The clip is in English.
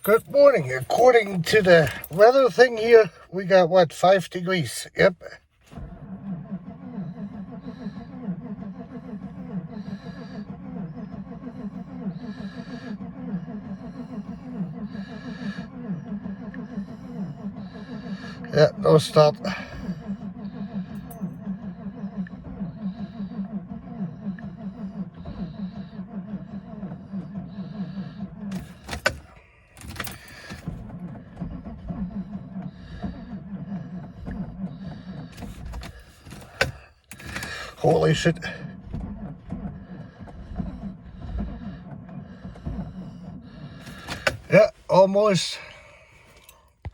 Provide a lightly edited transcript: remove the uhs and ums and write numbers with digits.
Good morning. According to the weather thing here, we got what, 5 degrees? Yep. Yeah, no stop. Holy shit. Yeah, almost.